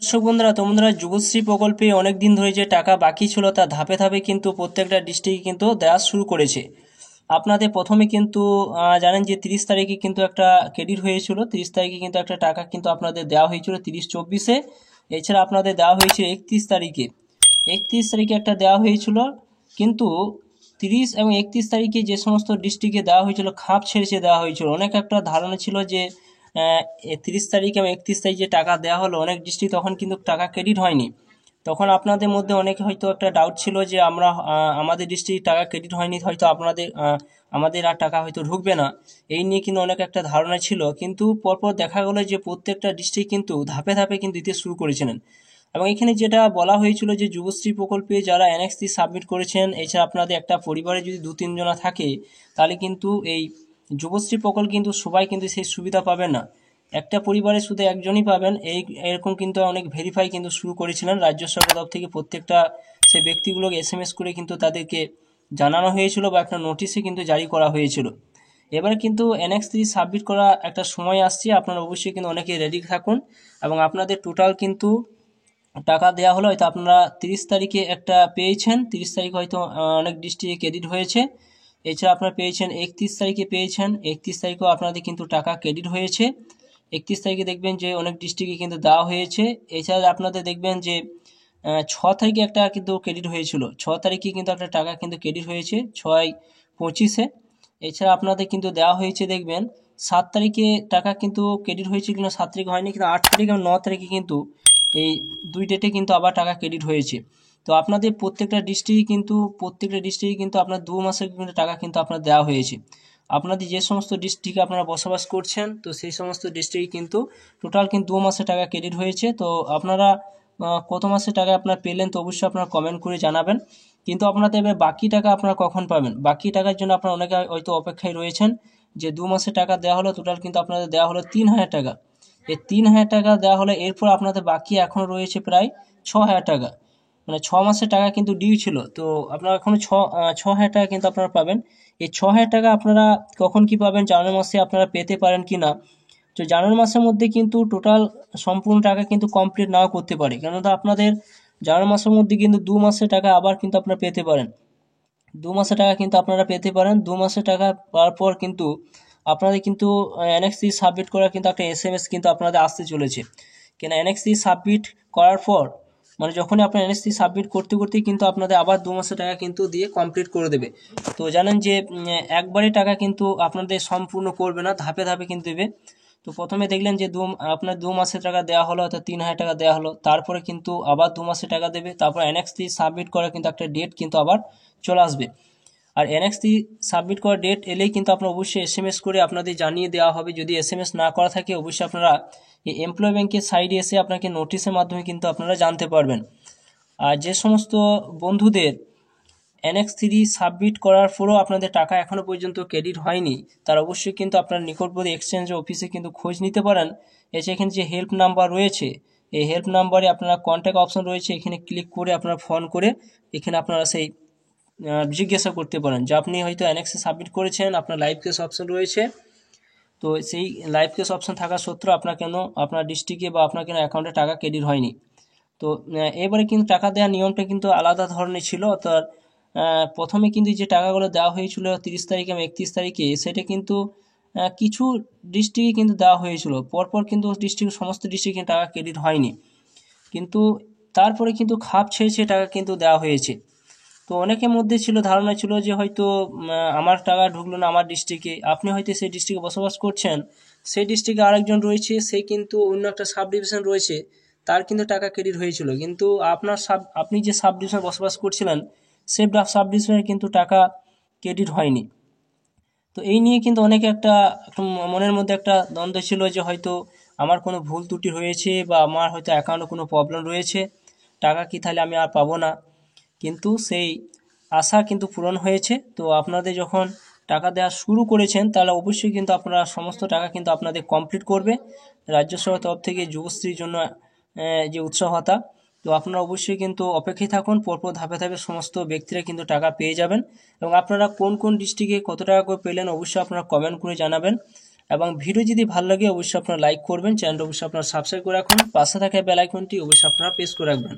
দর্শক বন্ধুরা, তোমরা যুবশ্রী প্রকল্পে অনেক দিন ধরে যে টাকা বাকি ছিল তা ধাপে ধাপে কিন্তু প্রত্যেকটা ডিস্ট্রিক্টে কিন্তু দেওয়া শুরু করেছে। আপনাদের প্রথমে কিন্তু জানেন যে 30 তারিখে কিন্তু একটা ক্রেডিট হয়েছিল, 30 তারিখে কিন্তু একটা টাকা কিন্তু আপনাদের দেওয়া হয়েছিল 30-24-এ। এছাড়া আপনাদের দেওয়া হয়েছে 31 তারিখে, 31 তারিখে একটা দেওয়া হয়েছিল। কিন্তু 30 এবং 31 তারিখে যে সমস্ত ডিস্ট্রিক্টে দেওয়া হয়েছিল খাপ ছেড়ে দেওয়া হয়েছিল। অনেক একটা ধারণা ছিল যে 30 তারিখ এবং 31 তারিখ যে টাকা দেওয়া হলো, অনেক ডিস্ট্রিক্ট তখন কিন্তু টাকা ক্রেডিট হয়নি। তখন আপনাদের মধ্যে অনেকে হয়তো একটা ডাউট ছিল যে আমরা আমাদের ডিস্ট্রিক্ট টাকা ক্রেডিট হয়নি, হয়তো আমাদের আর টাকা হয়তো ঢুকবে না। এই নিয়ে কিন্তু অনেক একটা ধারণা ছিল, কিন্তু পরপর দেখা গেলো যে প্রত্যেকটা ডিস্ট্রিক্ট কিন্তু ধাপে ধাপে কিন্তু দিতে শুরু করেছিলেন। এবং এখানে যেটা বলা হয়েছিল যে যুবশ্রী প্রকল্পে যারা NXT সাবমিট করেছেন, এছাড়া আপনাদের একটা পরিবারে যদি 2-3 জনা থাকে, তাহলে কিন্তু এই যুবশ্রী প্রকল্প কিন্তু সবাই কিন্তু সেই সুবিধা পাবেন না, একটা পরিবারে শুধু একজনই পাবেন। এরকম কিন্তু অনেক ভেরিফাই কিন্তু শুরু করেছিলেন রাজ্য সরকার তরফ থেকে। প্রত্যেকটা সে ব্যক্তিগুলোকে SMS করে কিন্তু তাদেরকে জানানো হয়েছিল বা একটা নোটিশে কিন্তু জারি করা হয়েছিল। এবার কিন্তু NXT সাবমিট করা একটা সময় আসছে, আপনারা অবশ্যই কিন্তু অনেকে রেডি থাকুন। এবং আপনাদের টোটাল কিন্তু টাকা দেওয়া হলো, হয়তো আপনারা 30 তারিখে একটা পেয়েছেন, 30 তারিখ হয়তো অনেক ডিস্ট্রিক্টে ক্রেডিট হয়েছে। এছাড়া আপনারা পেয়েছেন 31 তারিখে পেয়েছেন, 31 তারিখেও আপনাদের কিন্তু টাকা ক্রেডিট হয়েছে। 31 তারিখে দেখবেন যে অনেক ডিস্ট্রিক্টে কিন্তু দেওয়া হয়েছে। এছাড়া আপনাদের দেখবেন যে 6 তারিখে একটা কিন্তু ক্রেডিট হয়েছিল, 6 তারিখে কিন্তু একটা টাকা কিন্তু ক্রেডিট হয়েছে 6-25-এ। এছাড়া আপনাদের কিন্তু দেওয়া হয়েছে দেখবেন 7 তারিখে টাকা কিন্তু ক্রেডিট হয়েছে কিনা, 7 তারিখে হয়নি, কিন্তু 8 তারিখ এবং 9 তারিখে কিন্তু এই দুই ডেটে কিন্তু আবার টাকা ক্রেডিট হয়েছে। তো আপনাদের প্রত্যেকটা ডিস্ট্রিক্টে কিন্তু আপনার 2 মাসের কিন্তু টাকা কিন্তু আপনার দেওয়া হয়েছে। আপনাদের যে সমস্ত ডিস্ট্রিক্টে আপনারা বসবাস করছেন, তো সেই সমস্ত ডিস্ট্রিক্টে কিন্তু টোটাল কিন্তু 2 মাসের টাকা ক্রেডিট হয়েছে। তো আপনারা কত মাসের টাকা আপনারা পেলেন, তো অবশ্যই আপনারা কমেন্ট করে জানাবেন। কিন্তু আপনাদের এবার বাকি টাকা আপনারা কখন পাবেন, বাকি টাকার জন্য আপনারা অনেকে হয়তো অপেক্ষায় রয়েছেন। যে 2 মাসের টাকা দেওয়া হলো, টোটাল কিন্তু আপনাদের দেওয়া হলো 3000 টাকা। এই 3000 টাকা দেওয়া হলে এরপর আপনাদের বাকি এখনও রয়েছে প্রায় 6000 টাকা। মানে 6 মাসের টাকা কিন্তু ডিউ ছিল, তো আপনারা এখনো 6,000 টাকা কিন্তু আপনারা পাবেন। এই 6,000 টাকা আপনারা কখন কি পাবেন, জানুয়ারি মাসে আপনারা পেতে পারেন কি না। তো জানুয়ারি মাসের মধ্যে কিন্তু টোটাল সম্পূর্ণ টাকা কিন্তু কমপ্লিট নাও করতে পারে, কেননা আপনাদের জানুয়ারি মাসের মধ্যে কিন্তু 2 মাসের টাকা আবার কিন্তু আপনারা পেতে পারেন। 2 মাসের টাকা কিন্তু আপনারা পেতে পারেন। 2 মাসের টাকা পাওয়ার পর কিন্তু আপনাদের কিন্তু NXT সাবমিট করার কিন্তু একটা SMS কিন্তু আপনাদের আসতে চলেছে। কেন NXT সাবমিট করার পর, মানে যখনই আপনার NXT সাবমিট করতে করতেই কিন্তু আপনাদের আবার 2 মাসের টাকা কিন্তু দিয়ে কমপ্লিট করে দেবে। তো জানেন যে একবারে টাকা কিন্তু আপনাদের সম্পূর্ণ করবে না, ধাপে ধাপে কিন্তু দেবে। তো প্রথমে দেখলেন যে আপনার 2 মাসের টাকা দেওয়া হলো, অর্থাৎ 3000 টাকা দেওয়া হলো, তারপরে কিন্তু আবার 2 মাসের টাকা দেবে। তারপর NXT সাবমিট করার কিন্তু একটা ডেট কিন্তু আবার চলে আসবে। আর NXT সাবমিট করার ডেট এলেই কিন্তু আপনার অবশ্যই SMS করে আপনাদের জানিয়ে দেওয়া হবে। যদি SMS না করা থাকে, অবশ্যই আপনারা এই এমপ্লয় ব্যাংকের সাইডে এসে আপনাকে নোটিশের মাধ্যমে কিন্তু আপনারা জানতে পারবেন। আর যে সমস্ত বন্ধুদের NX3 সাবমিট করার পরেও আপনাদের টাকা এখনও পর্যন্ত ক্রেডিট হয়নি, তারা অবশ্যই কিন্তু আপনার নিকটবর্তী এক্সচেঞ্জ অফিসে কিন্তু খোঁজ নিতে পারেন। এখানে যে হেল্প নাম্বার রয়েছে, এই হেল্প নাম্বারে আপনারা কন্ট্যাক্ট অপশন রয়েছে, এখানে ক্লিক করে আপনারা ফোন করে এখানে আপনারা সেই জিজ্ঞাসা করতে পারেন যে আপনি হয়তো NXT সাবমিট করেছেন, আপনার লাইভ কেস অপশন রয়েছে। তো সেই লাইভ কেস অপশন থাকা সত্ত্বেও আপনার ডিস্ট্রিক্টে বা আপনার কেন অ্যাকাউন্টে টাকা ক্রেডিট হয়নি। তো এবারে কিন্তু টাকা দেওয়ার নিয়মটা কিন্তু আলাদা ধরনের ছিল। অর্থাৎ প্রথমে কিন্তু যে টাকাগুলো দেওয়া হয়েছিল 30 তারিখে এবং 31 তারিখে, সেটা কিন্তু কিছু ডিস্ট্রিক্টে কিন্তু দেওয়া হয়েছিল, পরপর কিন্তু সমস্ত ডিস্ট্রিক্টে টাকা ক্রেডিট হয়নি। কিন্তু তারপরে কিন্তু খাপ ছেড়ে টাকা কিন্তু দেওয়া হয়েছে। তো অনেকের মধ্যে ধারণা ছিল যে হয়তো আমার টাকা ঢুকলো না আমার ডিস্ট্রিক্টে। আপনি হয়তো সেই ডিস্ট্রিক্টে বসবাস করছেন, সেই ডিস্ট্রিক্টে আরেকজন রয়েছে, সে কিন্তু অন্য একটা সাব ডিভিশন রয়েছে, তার কিন্তু টাকা ক্রেডিট হয়েছিল। কিন্তু আপনি যে সাব ডিভিশনে বসবাস করছিলেন, সে সাব ডিভিশনের কিন্তু টাকা ক্রেডিট হয়নি। তো এই নিয়ে কিন্তু অনেকে একটা মনের মধ্যে একটা দ্বন্দ্ব ছিল যে হয়তো আমার কোনো ভুল ত্রুটি হয়েছে বা আমার হয়তো অ্যাকাউন্টে কোনো প্রবলেম রয়েছে, টাকা কি তাহলে আমি আর পাবো না। কিন্তু সেই আশা কিন্তু পূরণ হয়েছে। তো আপনাদের যখন টাকা দেওয়া শুরু করেছেন, তাহলে অবশ্যই কিন্তু আপনারা সমস্ত টাকা কিন্তু আপনাদের কমপ্লিট করবে রাজ্য সরকার তরফ থেকে যুবশ্রীর জন্য যে উৎসাহ ভাতা। তো আপনারা অবশ্যই কিন্তু অপেক্ষায় থাকুন, পরপর ধাপে ধাপে সমস্ত ব্যক্তিরা কিন্তু টাকা পেয়ে যাবেন। এবং আপনারা কোন কোন ডিস্ট্রিক্টে কত টাকা করে পেলেন, অবশ্যই আপনারা কমেন্ট করে জানাবেন। এবং ভিডিও যদি ভালো লাগে অবশ্যই আপনারা লাইক করবেন, চ্যানেলটা অবশ্যই আপনারা সাবস্ক্রাইব করে রাখুন, পাশে থাকা বেল আইকনটি অবশ্যই আপনারা প্রেস করে রাখবেন।